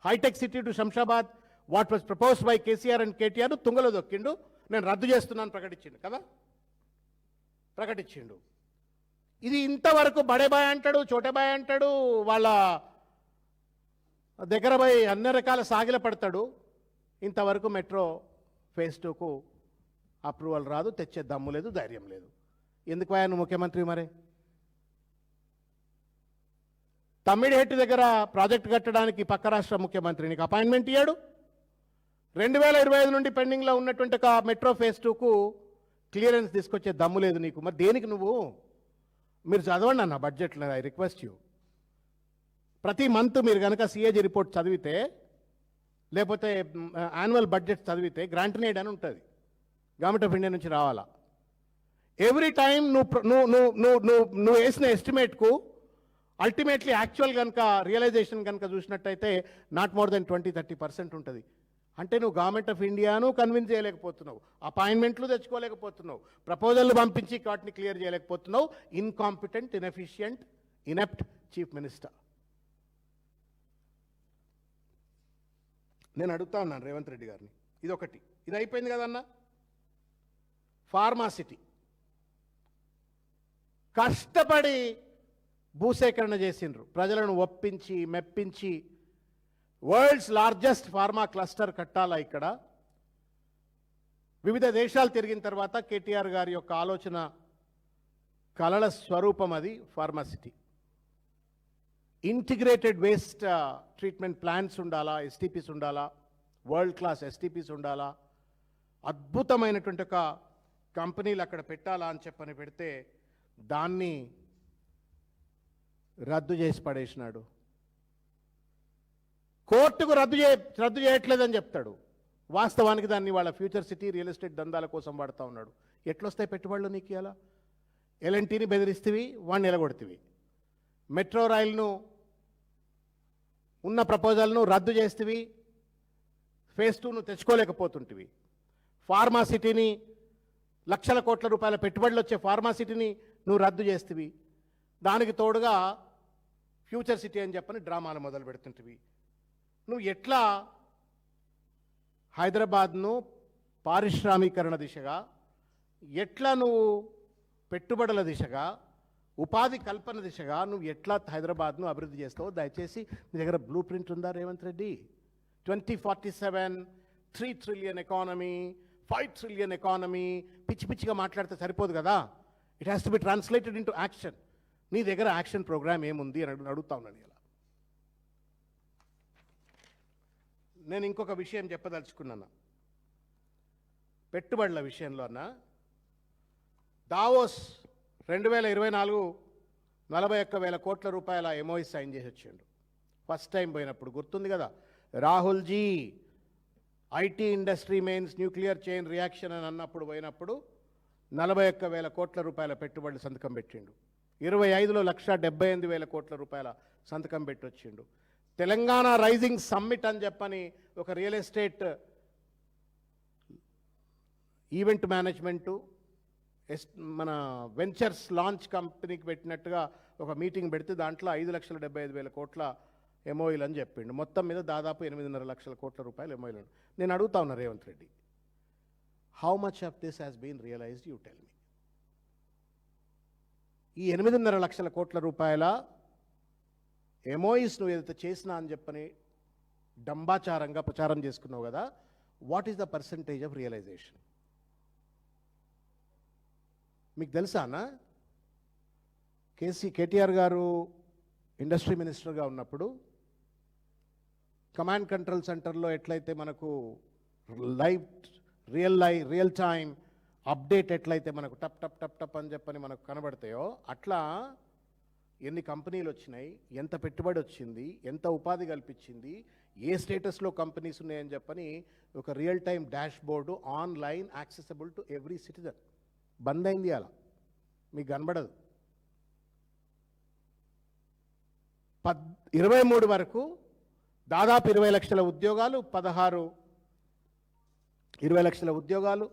A: Hitech city to Shamshabad what was proposed by KCR and KTR తుంగలో దొక్కిండు. నేను రద్దు చేస్తున్నాను ప్రకటించిండు కదా, ప్రకటించిండు. ఇది ఇంతవరకు బడే బాయ్ అంటాడు, చోటే బాయ్ అంటాడు, వాళ్ళ దగ్గర పోయి అన్ని రకాల సాగిల పడతాడు. ఇంతవరకు మెట్రో ఫేజ్ 2కు అప్రూవల్ రాదు, తెచ్చే దమ్ము లేదు, ధైర్యం లేదు. ఎందుకు ఆయన ముఖ్యమంత్రి? మరి తమ్మిడిహెట్టి దగ్గర ప్రాజెక్టు కట్టడానికి పక్క రాష్ట్ర ముఖ్యమంత్రి నీకు అపాయింట్మెంట్ ఇయ్యాడు. 2025 నుండి పెండింగ్లో ఉన్నటువంటి ఒక మెట్రో ఫేజ్ 2కు క్లియరెన్స్ తీసుకొచ్చే దమ్ము లేదు నీకు. మరి దేనికి నువ్వు? మీరు చదవండి అన్న బడ్జెట్లో, ఐ రిక్వెస్ట్ యూ. ప్రతి మంత్ మీరు కనుక సిఏజీ రిపోర్ట్ చదివితే లేకపోతే యాన్యువల్ బడ్జెట్ చదివితే గ్రాంట్ నీడ్ అని ఉంటుంది, గవర్నమెంట్ ఆఫ్ ఇండియా నుంచి రావాలా. ఎవ్రీ టైం నువ్వు వేసిన ఎస్టిమేట్కు అల్టిమేట్లీ యాక్చువల్ కనుక రియలైజేషన్ కనుక చూసినట్టయితే నాట్ మోర్ దెన్ 20-30% ఉంటుంది. అంటే నువ్వు గవర్నమెంట్ ఆఫ్ ఇండియాను కన్విన్స్ చేయలేకపోతున్నావు, అపాయింట్మెంట్లు తెచ్చుకోలేకపోతున్నావు, ప్రపోజల్లు పంపించి వాటిని క్లియర్ చేయలేకపోతున్నావు. Incompetent, inefficient, inept chief minister. నేను అడుగుతా ఉన్నాను రేవంత్ రెడ్డి గారిని, ఇది ఒకటి, ఇది అయిపోయింది కదన్న. ఫార్మాసిటీ కష్టపడి భూసేకరణ చేసిండ్రు, ప్రజలను ఒప్పించి మెప్పించి వరల్డ్స్ లార్జెస్ట్ ఫార్మా క్లస్టర్ కట్టాలా ఇక్కడ. వివిధ దేశాలు తిరిగిన తర్వాత కేటీఆర్ గారి యొక్క ఆలోచన కలల స్వరూపం అది pharma city. Integrated waste treatment plants ఉండాలా, ఎస్టీపీస్ ఉండాలా, వరల్డ్ క్లాస్ ఎస్టీపీస్ ఉండాలా, అద్భుతమైనటువంటి ఒక కంపెనీలు అక్కడ పెట్టాలా అని చెప్పని పెడితే దాన్ని రద్దు చేసి పడేసినాడు. కోర్టుకు రద్దు చేయట్లేదని చెప్తాడు, వాస్తవానికి దాన్ని వాళ్ళ ఫ్యూచర్ సిటీ రియల్ ఎస్టేట్ దందాల కోసం వాడుతూ ఉన్నాడు. ఎట్లొస్తాయి పెట్టుబడులు నీకు? ఇలా ఎల్ఎన్టీని బెదిరిస్తేవి, వాడిని నిలగొడితివి. మెట్రో రైలును ఉన్న ప్రపోజల్ను రద్దు చేస్తేవి, ఫేజ్ 2ను తెచ్చుకోలేకపోతుంటివి. ఫార్మాసిటీని లక్షల కోట్ల రూపాయల పెట్టుబడులు వచ్చే ఫార్మాసిటీని నువ్వు రద్దు చేస్తేవి. దానికి తోడుగా ఫ్యూచర్ సిటీ అని చెప్పని డ్రామాలు మొదలు పెడుతుంటివి. నువ్వు ఎట్లా హైదరాబాద్ను పారిశ్రామీకరణ దిశగా, ఎట్లా నువ్వు పెట్టుబడుల దిశగా, ఉపాధి కల్పన దిశగా నువ్వు ఎట్లా హైదరాబాద్ను అభివృద్ధి చేస్తావో దయచేసి నీ దగ్గర బ్లూ ప్రింట్ ఉందా Revanth Reddy? 2047 3 trillion economy, 5 trillion economy, పిచ్చి పిచ్చిగా మాట్లాడితే సరిపోదు కదా. It has to be translated into action. నీ దగ్గర యాక్షన్ ప్రోగ్రామ్ ఏముంది అని అడుగుతా ఉన్నాను. ఇలా నేను ఇంకొక విషయం చెప్పదలుచుకున్నాను పెట్టుబడుల విషయంలో. అన్న దావోస్ 2024 41,000 కోట్ల రూపాయల ఎంఓఈ సైన్ చేసి వచ్చిండు. ఫస్ట్ టైం పోయినప్పుడు గుర్తుంది కదా, రాహుల్జీ IT industry means nuclear chain reaction అని అన్నప్పుడు పోయినప్పుడు 41,000 కోట్ల రూపాయల పెట్టుబడులు సంతకం పెట్టిండు. 25లో 1,78,000 కోట్ల రూపాయల సంతకం పెట్టొచ్చిండు. తెలంగాణ రైజింగ్ సమ్మిట్ అని చెప్పని ఒక రియల్ ఎస్టేట్ ఈవెంట్ మేనేజ్మెంటు మన వెంచర్స్ లాంచ్ కంపెనీకి పెట్టినట్టుగా ఒక మీటింగ్ పెడితే దాంట్లో 5,75,000 కోట్ల ఎంఓఈలు అని చెప్పిండు. మొత్తం మీద దాదాపు 8.5 లక్షల కోట్ల రూపాయలు ఎంఓఈలు. నేను అడుగుతా ఉన్నా Revanth Reddy, how much of this has been realised, you tell me. ఈ 8.5 లక్షల కోట్ల రూపాయల ఎంఓఈస్ నువ్వు ఏదైతే చేసినా అని చెప్పని డంబాచారంగా ప్రచారం చేసుకున్నావు కదా, what is the percentage of realisation? మీకు తెలుసానా? కేటీఆర్ గారు ఇండస్ట్రీ మినిస్టర్గా ఉన్నప్పుడు కమాండ్ కంట్రోల్ సెంటర్లో ఎట్లయితే మనకు రియల్ టైం అప్డేట్ ఎట్లయితే మనకు టప్ టప్ టప్ టప్ అని చెప్పని మనకు కనబడతాయో, అట్లా ఎన్ని కంపెనీలు వచ్చినాయి, ఎంత పెట్టుబడి వచ్చింది, ఎంత ఉపాధి కల్పించింది, ఏ స్టేటస్లో కంపెనీస్ ఉన్నాయని చెప్పని ఒక real time dash board online accessible to every citizen బంద్ అయింది. అలా మీకు కనబడదు. 23 వరకు దాదాపు 20 లక్షల ఉద్యోగాలు, 20 లక్షల ఉద్యోగాలు,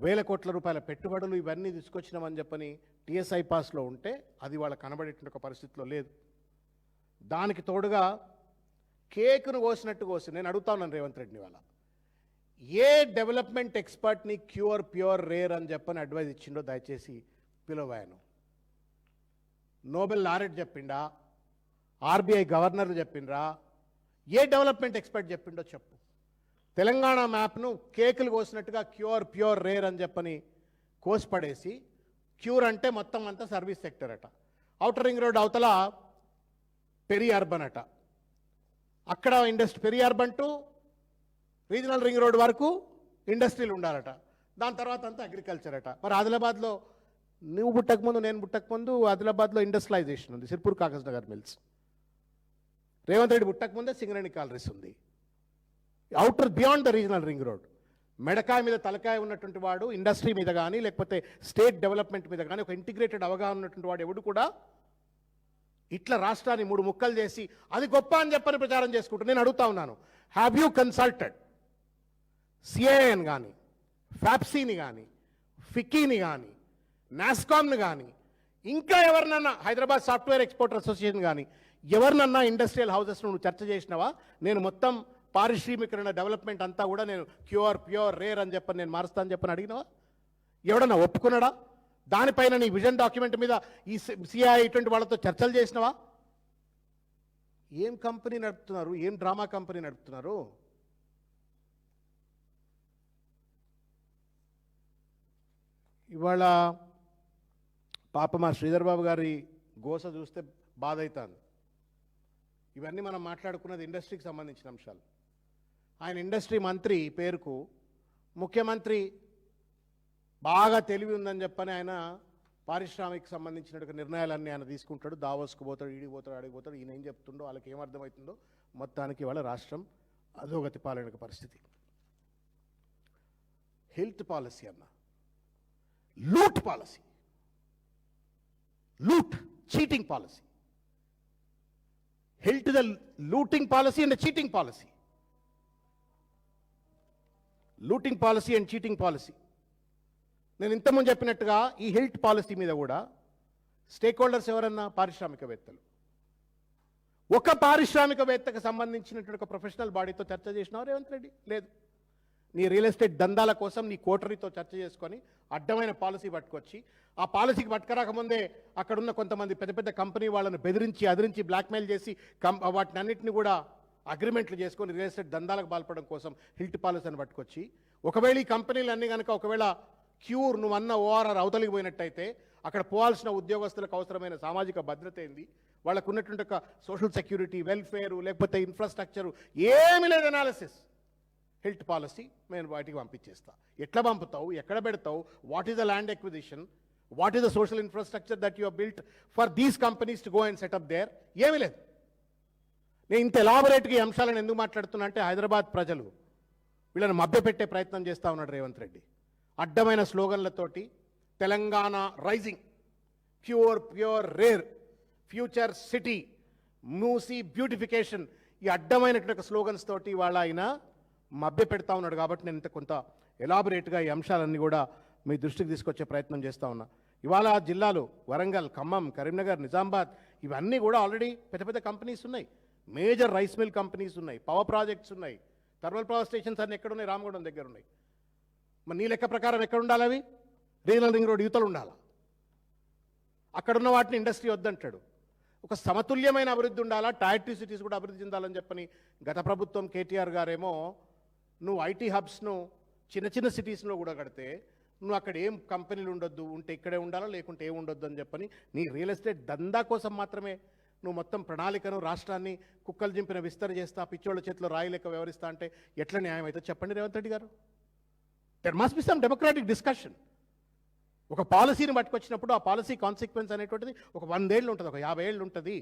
A: 1,000 కోట్ల రూపాయల పెట్టుబడులు, ఇవన్నీ తీసుకొచ్చినామని చెప్పని టీఎస్ఐ పాస్లో ఉంటే అది వాళ్ళ కనబడేటువంటి ఒక పరిస్థితిలో లేదు. దానికి తోడుగా కేకును కోసినట్టు కోసి నేను అడుగుతా ఉన్నాను రేవంత్ రెడ్డిని, వాళ్ళ ఏ డెవలప్మెంట్ ఎక్స్పర్ట్ని ప్యూర్ రేర్ అని చెప్పని అడ్వైజ్ ఇచ్చిండో దయచేసి పిలవాను. నోబెల్ లారెట్ చెప్పిండా, ఆర్బీఐ గవర్నర్ చెప్పిండ్రా, ఏ డెవలప్మెంట్ ఎక్స్పర్ట్ చెప్పిండో చెప్పు. తెలంగాణ మ్యాప్ను కేకులు కోసినట్టుగా ప్యూర్ రేర్ అని చెప్పని కోసిపడేసి, క్యూర్ అంటే మొత్తం అంతా సర్వీస్ సెక్టర్ అట, ఔటర్ రింగ్ రోడ్ అవతల పెరి అర్బన్ అట, అక్కడ peri urban to regional ring road వరకు ఇండస్ట్రీలు ఉండాలట, దాని తర్వాత అంతా అగ్రికల్చర్ అట. మరి ఆదిలాబాద్లో నువ్వు పుట్టకముందు నేను పుట్టకముందు ఆదిలాబాద్లో ఇండస్ట్రియలైజేషన్ ఉంది, సిర్పూర్ కాగజ్ నగర్ మిల్స్. రేవంత్ రెడ్డి పుట్టకముందే సింగరేణి కాలరీస్ ఉంది. Outer beyond the regional ring road, మెడకాయ మీద తలకాయ ఉన్నటువంటి వాడు ఇండస్ట్రీ మీద కానీ లేకపోతే స్టేట్ డెవలప్మెంట్ మీద కానీ ఒక ఇంటిగ్రేటెడ్ అవగాహన ఉన్నటువంటి వాడు ఎవడు కూడా ఇట్లా రాష్ట్రాన్ని 3 ముక్కలు చేసి అది గొప్ప అని చెప్పని ప్రచారం చేసుకుంటూ నేను అడుగుతా ఉన్నాను, హ్యావ్ యూ కన్సల్టెడ్ సిఐఎన్ కానీ, ఫ్యాప్సీని కానీ, ఫిక్కీని కానీ, నాస్కామ్ని కానీ, ఇంకా ఎవరినన్నా హైదరాబాద్ సాఫ్ట్వేర్ ఎక్స్పోర్టర్ అసోసియేషన్ కానీ ఎవరినన్నా ఇండస్ట్రియల్ హౌసెస్ నువ్వు చర్చ చేసినావా? నేను మొత్తం పారిశ్రామికరణ డెవలప్మెంట్ అంతా కూడా నేను ప్యూర్ రేర్ అని చెప్పని నేను మారుస్తా అని చెప్పని అడిగినావా? ఎవడన్నా ఒప్పుకున్నాడా? దానిపైన నీ విజన్ డాక్యుమెంట్ మీద ఈ సిఐ ఇటువంటి వాళ్ళతో చర్చలు చేసినావా? ఏం కంపెనీ నడుపుతున్నారు, ఏం డ్రామా కంపెనీ నడుపుతున్నారు? ఇవాళ పాప మా శ్రీధర్ బాబు గారి గోస చూస్తే బాధ అవుతుంది. ఇవన్నీ మనం మాట్లాడుకున్నది ఇండస్ట్రీకి సంబంధించిన అంశాలు. ఆయన ఇండస్ట్రీ మంత్రి పేరుకు ముఖ్యమంత్రి బాగా తెలివి ఉందని చెప్పని ఆయన పారిశ్రామిక సంబంధించిన నిర్ణయాలన్నీ ఆయన తీసుకుంటాడు. దావోస్కు పోతాడు, ఈడికి పోతాడు, అడిగి పోతాడు. ఈయన ఏం చెప్తుండో వాళ్ళకి ఏమర్థమవుతుందో మొత్తానికి వాళ్ళ రాష్ట్రం అధోగతి పాలన పరిస్థితి. హెల్త్ పాలసీ అన్న loot policy, cheating policy. Health the looting policy and cheating policy. Looting policy and cheating policy. నేను ఇంతకుముందు చెప్పినట్టుగా ఈ హెల్త్ పాలసీ మీద కూడా స్టేక్ హోల్డర్స్ ఎవరన్నా పారిశ్రామికవేత్తలు. ఒక పారిశ్రామికవేత్తకు సంబంధించినటువంటి ఒక ప్రొఫెషనల్ బాడీతో చర్చ చేసినావు రేవంత్ రెడ్డి? లేదు. నీ రియల్ ఎస్టేట్ దందాల కోసం నీ కోటరీతో చర్చ చేసుకొని అడ్డమైన పాలసీ పట్టుకొచ్చి, ఆ పాలసీకి పట్టుకురాకముందే అక్కడున్న కొంతమంది పెద్ద పెద్ద కంపెనీ వాళ్ళని బెదిరించి అదిరించి బ్లాక్మెయిల్ చేసి వాటిని అన్నింటినీ కూడా అగ్రిమెంట్లు చేసుకొని రియల్ ఎస్టేట్ దందాలకు పాల్పడడం కోసం హిల్ట్ పాలసీని పట్టుకొచ్చి, ఒకవేళ ఈ కంపెనీలు అన్నీ కనుక ఒకవేళ క్యూర్ నువ్వు అన్న ఓఆర్ఆర్ అవతలికి పోయినట్టయితే అక్కడ పోవాల్సిన ఉద్యోగస్తులకు అవసరమైన సామాజిక భద్రత ఏంది, వాళ్ళకు ఉన్నటువంటి ఒక సోషల్ సెక్యూరిటీ, వెల్ఫేరు, లేకపోతే ఇన్ఫ్రాస్ట్రక్చరు ఏమీ లేదు అనాలిసిస్. హెల్త్ పాలసీ నేను వాటికి పంపించేస్తా. ఎట్లా పంపుతావు, ఎక్కడ పెడతావు, what is the land acquisition, what is the social infrastructure that you built for these companies to go and set up there? ఏమీ లేదు. నేను ఇంత ఎలాబొరేట్గా ఈ అంశాలను ఎందుకు మాట్లాడుతున్నా అంటే హైదరాబాద్ ప్రజలు వీళ్ళని మభ్యపెట్టే ప్రయత్నం చేస్తూ ఉన్నాడు రేవంత్ రెడ్డి. అడ్డమైన స్లోగన్లతోటి, Telangana rising, pure rare, future city, Musi beautification, ఈ అడ్డమైనటువంటి స్లోగన్స్ తోటి ఇవాళ ఆయన మభ్య పెడతా ఉన్నాడు. కాబట్టి నేను ఇంత కొంత ఎలాబొరేట్గా ఈ అంశాలన్నీ కూడా మీ దృష్టికి తీసుకొచ్చే ప్రయత్నం చేస్తూ ఉన్నా. ఇవాళ జిల్లాలు వరంగల్, ఖమ్మం, కరీంనగర్, నిజామాబాద్ ఇవన్నీ కూడా ఆల్రెడీ పెద్ద పెద్ద కంపెనీస్ ఉన్నాయి. మేజర్ రైస్ మిల్ కంపెనీస్ ఉన్నాయి, పవర్ ప్రాజెక్ట్స్ ఉన్నాయి, థర్మల్ పవర్ స్టేషన్స్ అన్నీ ఎక్కడున్నాయి? రామగుండం దగ్గర ఉన్నాయి. మరి నీ లెక్క ప్రకారం ఎక్కడ ఉండాలి అవి? రీజనల్ రింగ్ రోడ్ యువతలు ఉండాలా? అక్కడున్న వాటిని ఇండస్ట్రీ వద్దంటాడు. ఒక సమతుల్యమైన అభివృద్ధి ఉండాలా, టైర్ 2 సిటీస్ కూడా అభివృద్ధి చెందాలని చెప్పని గత ప్రభుత్వం కేటీఆర్ గారేమో నువ్వు ఐటీ హబ్స్ను చిన్న చిన్న సిటీస్లో కూడా కడితే నువ్వు అక్కడ ఏం కంపెనీలు ఉండొద్దు, ఉంటే ఇక్కడే ఉండాలా లేకుంటే ఏం ఉండొద్దు అని చెప్పని నీ రియల్ ఎస్టేట్ దందా కోసం మాత్రమే నువ్వు మొత్తం ప్రణాళికను రాష్ట్రాన్ని కుక్కలు జింపిన విస్తరణ చేస్తా, పిచ్చోళ్ళ చేతిలో రాయి లెక్క వ్యవహరిస్తా అంటే ఎట్లా న్యాయం అయితే చెప్పండి రేవంత్ రెడ్డి గారు. There must be some democratic discussion. ఒక పాలసీని పట్టుకొచ్చినప్పుడు ఆ పాలసీ కాన్సిక్వెన్స్ అనేటువంటిది ఒక 100 ఏళ్ళు ఉంటుంది, ఒక 50 ఏళ్ళు ఉంటుంది.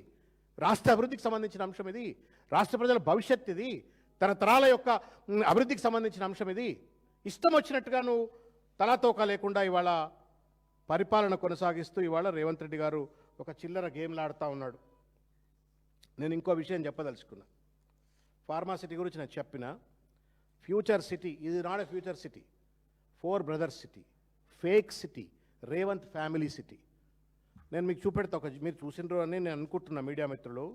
A: రాష్ట్ర అభివృద్ధికి సంబంధించిన అంశం ఇది, రాష్ట్ర ప్రజల భవిష్యత్ ఇది, తరతరాల యొక్క అభివృద్ధికి సంబంధించిన అంశం ఇది. ఇష్టం వచ్చినట్టుగా నువ్వు తలాతోక లేకుండా ఇవాళ పరిపాలన కొనసాగిస్తూ ఇవాళ రేవంత్ రెడ్డి గారు ఒక చిల్లర గేమ్లు ఆడుతూ ఉన్నాడు. నేను ఇంకో విషయం చెప్పదలుచుకున్నా. ఫార్మా సిటీ గురించి నేను చెప్పిన ఫ్యూచర్ సిటీ, ఇది not a future city, 4 brothers city, fake city, Revanth family city. నేను మీకు చూపెడతా, ఒక మీరు చూసినారు అని నేను అనుకుంటున్నా మీడియా మిత్రులు.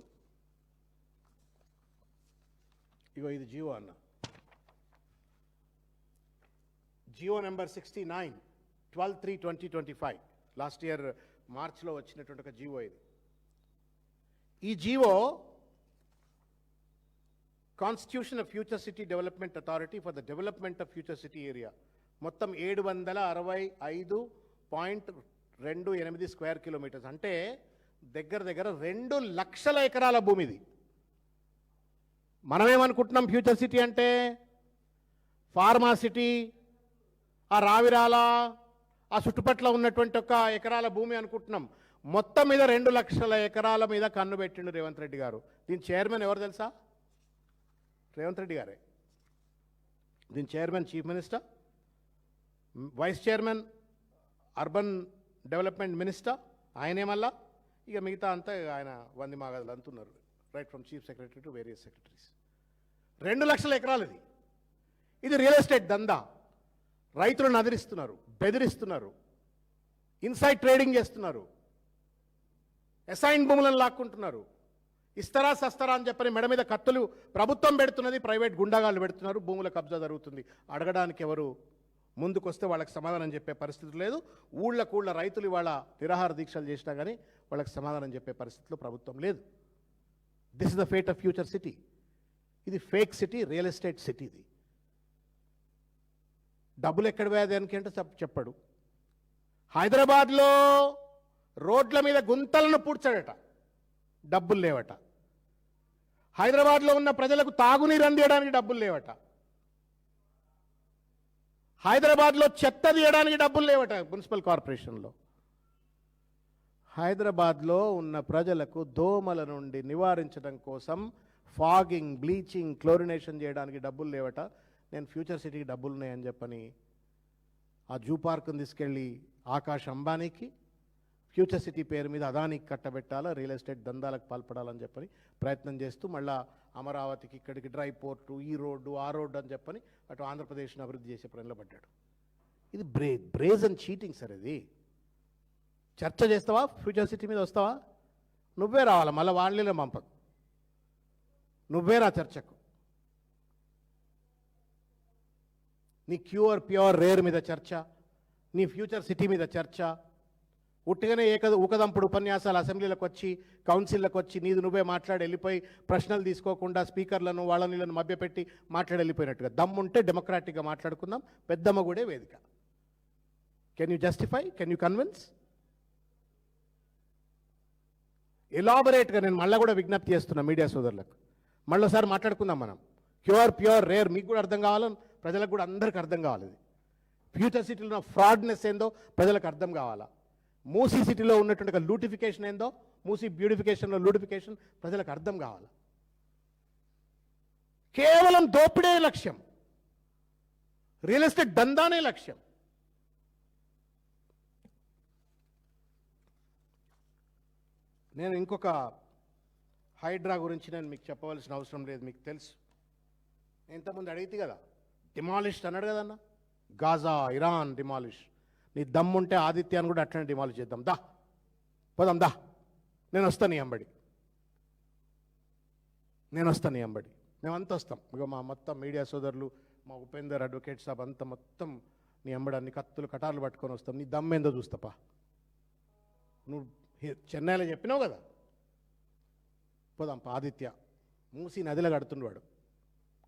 A: ఇగో ఇది జియో అన్న, జియో నెంబర్ 69, 12/3/2025, లాస్ట్ ఇయర్ మార్చ్లో వచ్చినటువంటి ఒక జియో ఇది. ఈ GO constitution of future City development authority for the development of future City area, మొత్తం 765.28 స్క్వేర్ కిలోమీటర్స్, అంటే దగ్గర దగ్గర 2 లక్షల ఎకరాల భూమి ఇది. మనమేమనుకుంటున్నాం ఫ్యూచర్ సిటీ అంటే ఫార్మా సిటీ, ఆ రావిరాల ఆ చుట్టుపట్ల ఉన్నటువంటి ఒక ఎకరాల భూమి అనుకుంటున్నాం. మొత్తం మీద 2 లక్షల ఎకరాల మీద కన్ను పెట్టిండు రేవంత్ రెడ్డి గారు. దీని చైర్మన్ ఎవరు తెలుసా? రేవంత్ రెడ్డి గారే. దీని chairman chief minister, vice chairman urban development minister ఆయనే. మళ్ళా ఇక మిగతా అంతా ఆయన వంది మాగదులు అంటున్నారు, right from chief secretary to various secretaries. 2 లక్షల ఎకరాలు ఇది. ఇది రియల్ ఎస్టేట్ దందా. రైతులను అదిరిస్తున్నారు, బెదిరిస్తున్నారు, ఇన్సైడ్ ట్రేడింగ్ చేస్తున్నారు, అసైన్ భూములను లాక్కుంటున్నారు. ఇస్తారా సస్తారా అని చెప్పని మెడ మీద కత్తులు ప్రభుత్వం పెడుతున్నది, ప్రైవేట్ గుండాగాళ్ళు పెడుతున్నారు, భూముల కబ్జా జరుగుతుంది. అడగడానికి ఎవరు ముందుకొస్తే వాళ్ళకి సమాధానం చెప్పే పరిస్థితి లేదు. ఊళ్ళ రైతులు ఇవాళ నిరాహార దీక్షలు చేసినా కానీ వాళ్ళకి సమాధానం చెప్పే పరిస్థితిలో ప్రభుత్వం లేదు. This is the fate of future city. ఇది fake city, real estate city. ఇది డబ్బులు ఎక్కడ వేయడానికి అంటే చెప్పడు. హైదరాబాద్లో రోడ్ల మీద గుంతలను పూడ్చాడట, డబ్బులు లేవట. హైదరాబాద్లో ఉన్న ప్రజలకు తాగునీరు అందించడానికి డబ్బులు లేవట. హైదరాబాద్లో చెత్త తీయడానికి డబ్బులు లేవట మున్సిపల్ కార్పొరేషన్లో. హైదరాబాద్లో ఉన్న ప్రజలకు దోమల నుండి నివారించడం కోసం ఫాగింగ్, బ్లీచింగ్, క్లోరినేషన్ చేయడానికి డబ్బులు లేవట. నేను ఫ్యూచర్ సిటీకి డబ్బులు ఉన్నాయని చెప్పని ఆ జూ పార్క్ని తీసుకెళ్ళి ఆకాష్ అంబానీకి, ఫ్యూచర్ సిటీ పేరు మీద అదానికి కట్టబెట్టాలా, రియల్ ఎస్టేట్ దందాలకు పాల్పడాలని చెప్పని ప్రయత్నం చేస్తూ మళ్ళా అమరావతికి, ఇక్కడికి డ్రై పోర్టు, ఈ రోడ్డు, ఆ రోడ్డు అని చెప్పని అటు ఆంధ్రప్రదేశ్ను అభివృద్ధి చేసే పనిలో పడ్డాడు. ఇది బ్రేజ్ అండ్ చీటింగ్ సార్. ఇది చర్చ చేస్తావా? ఫ్యూచర్ సిటీ మీద వస్తావా? నువ్వే రావాలా, మళ్ళీ వాళ్ళే పంపకు, నువ్వే రా చర్చకు. నీ ప్యూర్ రేర్ మీద చర్చ, నీ ఫ్యూచర్ సిటీ మీద చర్చ. ఉట్టిగానే ఊకదంపుడు ఉపన్యాసాలు అసెంబ్లీలకు వచ్చి, కౌన్సిల్లకు వచ్చి నీది నువ్వే మాట్లాడి వెళ్ళిపోయి ప్రశ్నలు తీసుకోకుండా స్పీకర్లను వాళ్ళని మభ్యపెట్టి మాట్లాడి వెళ్ళిపోయినట్టుగా. దమ్ముంటే డెమోక్రాటిక్గా మాట్లాడుకుందాం, పెద్దమ్మ కూడా వేదిక. Can you justify? Can you convince? ఎలాబొరేట్గా నేను మళ్ళీ కూడా విజ్ఞప్తి చేస్తున్నా మీడియా సోదరులకు, మళ్ళీసారి మాట్లాడుకుందాం మనం. ప్యూర్ రేర్ మీకు కూడా అర్థం కావాలని, ప్రజలకు కూడా అందరికీ అర్థం కావాలి. ఇది ఫ్యూచర్ సిటీలో ఫ్రాడ్నెస్ ఏందో ప్రజలకు అర్థం కావాలా. మూసీ సిటీలో ఉన్నటువంటి లూటిఫికేషన్ ఏందో, మూసీ బ్యూటిఫికేషన్లో లూటిఫికేషన్ ప్రజలకు అర్థం కావాలా. కేవలం దోపిడే లక్ష్యం, రియల్ ఎస్టేట్ దందానే లక్ష్యం. నేను ఇంకొక హైడ్రా గురించి నేను మీకు చెప్పవలసిన అవసరం లేదు, మీకు తెలుసు. ఇంతకుముందు అడిగితే కదా, డిమాలిష్ అన్నాడు కదన్న, గాజా ఇరాన్ డిమాలిష్. నీ దమ్ముంటే ఆదిత్యాన్ని కూడా అట్లనే డిమాలిష్ చేద్దాం, దా పోదాం దా, నేను వస్తాను నీ అంబడి, నేను వస్తాను నీ అంబడి, మేమంతా వస్తాం. ఇక మా మొత్తం మీడియా సోదరులు, మా ఉపేందర్ అడ్వకేట్ సాబ్ అంతా మొత్తం నీ అంబడి అన్ని కత్తులు కటార్లు పట్టుకొని వస్తాం. నీ దమ్మేందో చూస్తాపా. నువ్వు చెన్నైలో చెప్పినావు కదా, పోదాంపా ఆదిత్య, మూసి నదిలో కడుతుండవాడు,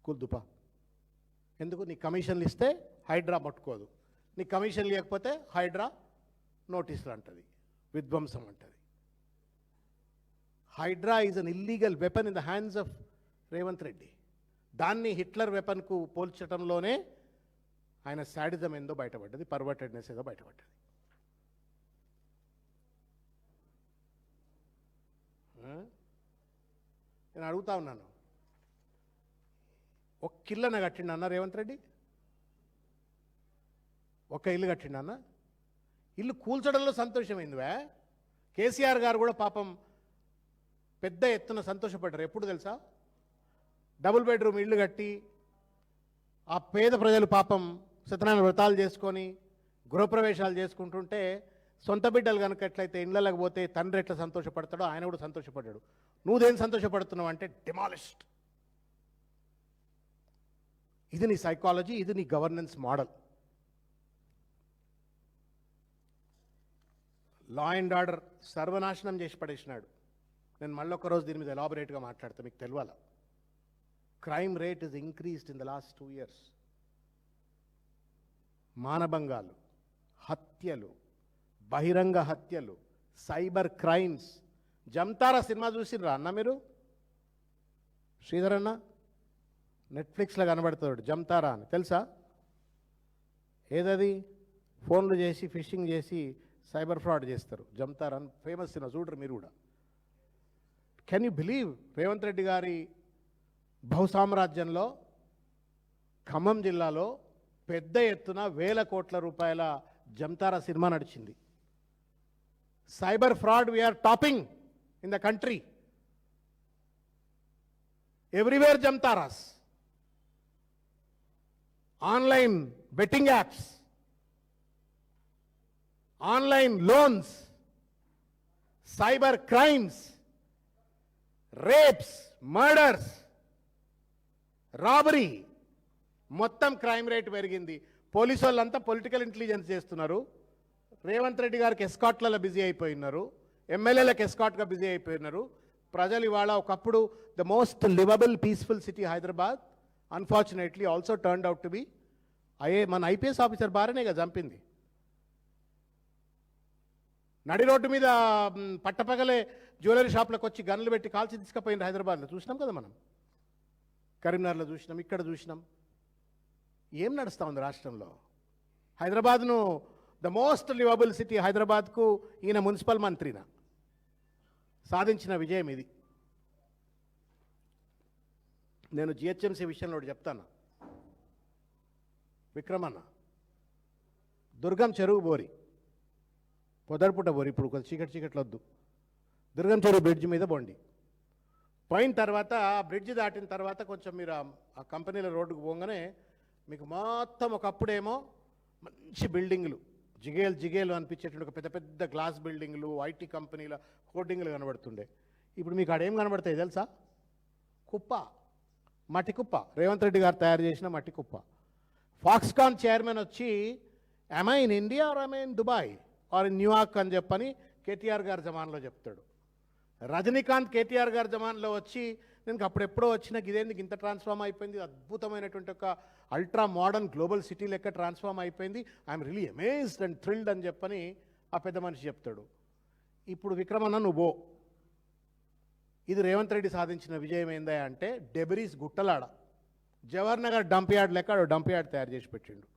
A: కుల్దుపా. ఎందుకు? నీ కమిషన్లు ఇస్తే హైడ్రా పట్టుకోదు, నీ కమిషన్లు లేకపోతే హైడ్రా నోటీసులు అంటుంది, విధ్వంసం అంటుంది. Hydraa is an illegal weapon in the hands of Revanth Reddy. దాన్ని హిట్లర్ వెపన్కు పోల్చడంలోనే ఆయన శాడిజం ఏందో బయటపడ్డది, పర్వర్టెడ్నెస్ ఏదో బయటపడ్డది. నేను అడుగుతా ఉన్నాను, ఒక కిల్లన కట్టిండు అన్న రేవంత్ రెడ్డి? ఒక ఇల్లు కట్టిండు అన్న? ఇల్లు కూల్చడంలో సంతోషమైందివా? కేసీఆర్ గారు కూడా పాపం పెద్ద ఎత్తున సంతోషపడ్డారు. ఎప్పుడు తెలుసా? డబుల్ బెడ్రూమ్ ఇల్లు కట్టి ఆ పేద ప్రజలు పాపం సత్యనారాయణ వ్రతాలు చేసుకొని గృహప్రవేశాలు చేసుకుంటుంటే, సొంత బిడ్డలు కనుక ఎట్లయితే ఇళ్ళకి పోతే తండ్రి ఎట్లా సంతోషపడతాడో ఆయన కూడా సంతోషపడ్డాడు. నువ్వుదేం సంతోషపడుతున్నావు అంటే డిమాలిష్డ్. ఇది నీ సైకాలజీ, ఇది నీ governance model. Law and order సర్వనాశనం చేసి పడేసినాడు. నేను మళ్ళీ ఒకరోజు దీని మీద ఎలాబొరేట్గా మాట్లాడతా, మీకు తెలియాల. Crime rate is increased in the last 2 years. మానభంగాలు, హత్యలు, బహిరంగ హత్యలు, సైబర్ క్రైమ్స్. జంతారా సినిమా చూసిర్రా అన్న మీరు? శ్రీధర్ అన్న నెట్ఫ్లిక్స్లో కనబడుతాడు జంతారా అని, తెలుసా? ఏదది? ఫోన్లు చేసి ఫిషింగ్ చేసి సైబర్ ఫ్రాడ్ చేస్తారు. జంతారా అని ఫేమస్ సినిమా, చూడరు మీరు కూడా. Can you believe? Revanth Reddy గారి బహుసామ్రాజ్యంలో ఖమ్మం జిల్లాలో పెద్ద ఎత్తున 1,000 కోట్ల రూపాయల జంతారా సినిమా నడిచింది. Cyber fraud we're topping in the country. Everywhere Jamtaras, online betting apps, online loans, cyber crimes, rapes, murders, robbery, మొత్తం క్రైమ్ రేట్ పెరిగింది. పోలీసు వాళ్ళంతా పొలిటికల్ ఇంటెలిజెన్స్ చేస్తున్నారు. రేవంత్ రెడ్డి గారికి ఎస్కాట్లలో బిజీ అయిపోయినారు, ఎమ్మెల్యేలకు ఎస్కాట్గా బిజీ అయిపోయినారు. ప్రజలు ఇవాళ, ఒకప్పుడు the most liveable peaceful city Hyderabad unfortunately also turned out to be మన ఐపీఎస్ ఆఫీసర్ భార్యనేగా చంపింది. నడి రోడ్డు మీద పట్టపగలే జ్యువెలరీ షాప్లకు వచ్చి గన్లు పెట్టి కాల్చి తీసుకుపోయింది హైదరాబాద్లో. చూసినాం కదా మనం, కరీంనగర్లో చూసినాం, ఇక్కడ చూసినాం. ఏం నడుస్తూ ఉంది రాష్ట్రంలో? హైదరాబాద్ను ద మోస్ట్ లివబుల్ సిటీ హైదరాబాద్కు ఈయన మున్సిపల్ మంత్రిన సాధించిన విజయం ఇది. నేను జిహెచ్ఎంసీ విషయంలో చెప్తాను. విక్రమన్న, దుర్గం చెరువు బోరి, పొదర్పుట బోరి, ఇప్పుడు కొంచెం చీకట్లో వద్దు, దుర్గం చెరువు బ్రిడ్జ్ మీద బోండి. పోయిన తర్వాత ఆ బ్రిడ్జ్ దాటిన తర్వాత కొంచెం మీరు ఆ కంపెనీల రోడ్డుకు పోగానే మీకు మొత్తం, ఒకప్పుడేమో మంచి బిల్డింగ్లు, జిగేలు అనిపించేటువంటి ఒక పెద్ద పెద్ద గ్లాస్ బిల్డింగ్లు, ఐటీ కంపెనీల హోర్డింగ్లు కనబడుతుండే. ఇప్పుడు మీకు ఆడేం కనబడతాయి తెలుసా? కుప్ప, మట్టి కుప్ప. రేవంత్ రెడ్డి గారు తయారు చేసిన మట్టి కుప్ప. ఫాక్స్కాన్ చైర్మన్ వచ్చి am I in India or am I in Dubai or in New York అని చెప్పని కేటీఆర్ గారి జమాన్లో చెప్తాడు. రజనీకాంత్ కేటీఆర్ గారి జమాన్లో వచ్చి, నేను అప్పుడెప్పుడో వచ్చిన ఇదేందుకు ఇంత ట్రాన్స్ఫార్మ్ అయిపోయింది, అద్భుతమైనటువంటి ఒక అల్ట్రా మోడర్న్ గ్లోబల్ సిటీ లెక్క ట్రాన్స్ఫార్మ్ అయిపోయింది, I'm really amazed and thrilled అని చెప్పని ఆ పెద్ద మనిషి చెప్తాడు. ఇప్పుడు విక్రమన్న నువ్వు, ఇది రేవంత్ రెడ్డి సాధించిన విజయం ఏందా అంటే, డెబరీస్ గుట్టలాడ జవహర్ నగర్ డంప్ యార్డ్ లెక్క డంప్ యార్డ్ తయారు చేసి పెట్టిండు.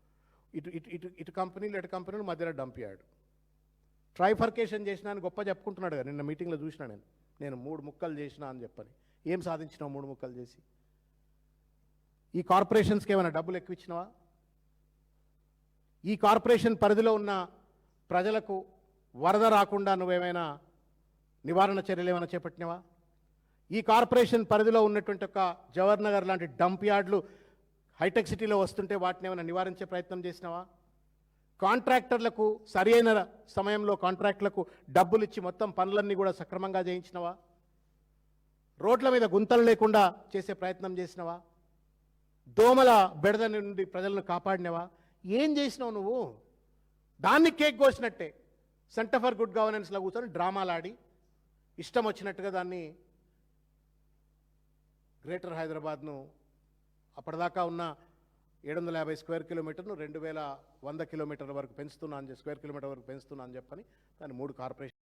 A: ఇటు ఇటు ఇటు ఇటు కంపెనీలు ఇటు కంపెనీలు మధ్యలో డంప్ యార్డ్. ట్రైఫర్కేషన్ చేసినా అని గొప్ప చెప్పుకుంటున్నాడు కదా. నిన్న మీటింగ్లో చూసినా నేను 3 ముక్కలు చేసినా అని చెప్పని. ఏం సాధించినావు 3 ముక్కలు చేసి? ఈ కార్పొరేషన్స్కి ఏమైనా డబ్బులు ఎక్కువ ఇచ్చినావా? ఈ కార్పొరేషన్ పరిధిలో ఉన్న ప్రజలకు వరద రాకుండా నువ్వేమైనా నివారణ చర్యలు ఏమైనా చేపట్టినవా? ఈ కార్పొరేషన్ పరిధిలో ఉన్నటువంటి ఒక జవహర్ నగర్ లాంటి డంప్ యార్డ్లు హైటెక్ సిటీలో వస్తుంటే వాటిని ఏమైనా నివారించే ప్రయత్నం చేసినావా? కాంట్రాక్టర్లకు సరి అయిన సమయంలో కాంట్రాక్టులకు డబ్బులు ఇచ్చి మొత్తం పనులన్నీ కూడా సక్రమంగా చేయించినవా? రోడ్ల మీద గుంతలు లేకుండా చేసే ప్రయత్నం చేసినవా? దోమల బెడద నుండి ప్రజలను కాపాడినవా? ఏం చేసినావు నువ్వు? దాన్ని కేక్ కోసినట్టే సెంటర్ ఫర్ గుడ్ గవర్నెన్స్లో కూర్చొని డ్రామాలాడి ఇష్టం వచ్చినట్టుగా దాన్ని గ్రేటర్ హైదరాబాద్ను అప్పటిదాకా ఉన్న 750 స్క్వేర్ కిలోమీటర్ను 2100 కిలోమీటర్ల వరకు పెంచుతున్నా అని స్క్వేర్ కిలోమీటర్ వరకు పెంచుతున్నా అని చెప్పని దాన్ని 3 కార్పొరేషన్